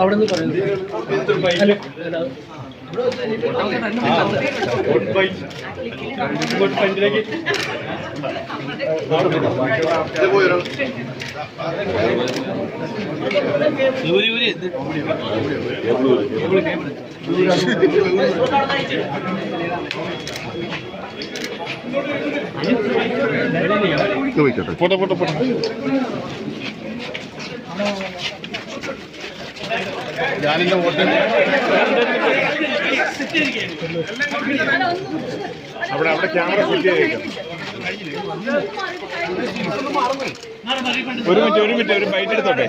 അവിടെ നിന്ന് പറയുന്നത് ഫോട്ടോ ഫോട്ടോ ഫോട്ടോ ഞാനിന്റെ വോട്ട് അവിടെ അവിടെ ക്യാമറ സെറ്റ് ചെയ്തേക്കാം. ഒരു മിനിറ്റ് ഒരു ബൈറ്റ് എടുത്തോട്ടെ.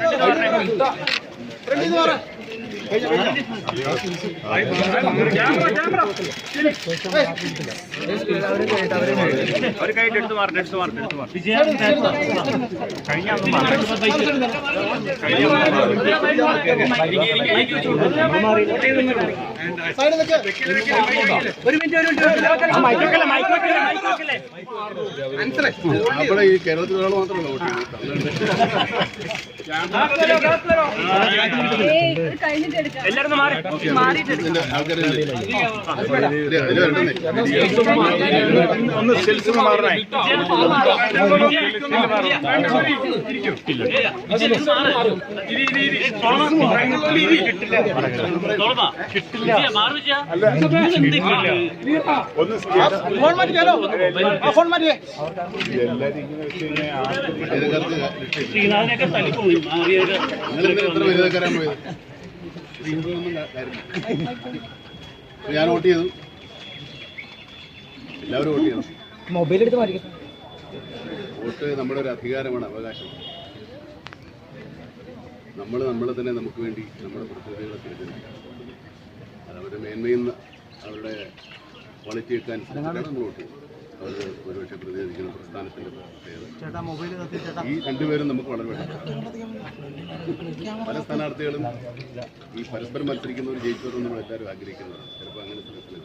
അവിടെ ഈ കേരളത്തിലുള്ള മാത്രമല്ല വോട്ട് ഒന്ന് സെൽസ് മാറണേ. ഞാൻ വോട്ട് ചെയ്തു, എല്ലാവരും വോട്ട് ചെയ്തു. മൊബൈൽ എടുത്ത് മാറി. വോട്ട് നമ്മുടെ ഒരു അധികാരമാണ്, അവകാശമാണ്. നമ്മളെ തന്നെ നമുക്ക് വേണ്ടി നമ്മുടെ പ്രതിനിധികളെ തിരഞ്ഞെടുക്കുക. അതവരുടെ മേന്മയിൽ നിന്ന് അവരുടെ ക്വാളിറ്റി വെക്കാൻ നമ്മൾ വോട്ട് ചെയ്യും. അവർ ഒരുപക്ഷെ പ്രതിനിധിക്കുന്ന പ്രസ്ഥാനത്തിൻ്റെ പ്രത്യേകത. ഈ രണ്ടുപേരും നമുക്ക് വളരെ വേണം. പല സ്ഥാനാർത്ഥികളും ഈ പരസ്പരം മത്സരിക്കുന്നവർ ജയിച്ചവരും നമ്മളെല്ലാവരും ആഗ്രഹിക്കുന്നതാണ്. ചിലപ്പോൾ അങ്ങനെ സ്ഥലത്തില്ല.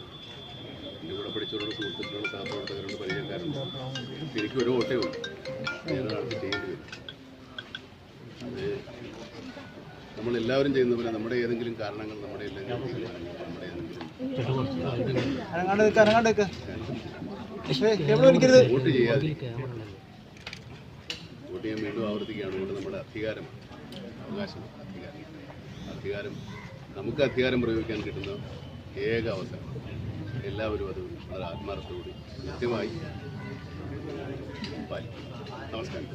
എൻ്റെ കൂടെ പഠിച്ചവരോട്, സുഹൃത്തുക്കളോട്, സഹപ്രവർത്തകരോട്, പരിചയക്കാരുണ്ട്. എനിക്ക് ഒരു വോട്ടേ ഉള്ളൂ. ഏതൊരാൾക്ക് ചെയ്യേണ്ടി വരും. അത് നമ്മളെല്ലാവരും ചെയ്യുന്ന പോലെ നമ്മുടെ ഏതെങ്കിലും കാരണങ്ങൾ, നമ്മുടെ എല്ലാം തീരുമാനങ്ങൾ, നമ്മുടെ ഏതെങ്കിലും വോട്ട് ചെയ്യാതെ വോട്ട് ചെയ്യാൻ വീണ്ടും ആവർത്തിക്കുകയാണ്. അതുകൊണ്ട് നമ്മുടെ അധികാരമാണ്, അവകാശമാണ്. അധികാരം നമുക്ക് അധികാരം പ്രയോഗിക്കാൻ കിട്ടുന്ന ഏക അവസരം. എല്ലാവരും അത് ആത്മാർത്ഥത്തോടെ കൃത്യമായി പാലിക്കും. നമസ്കാരം.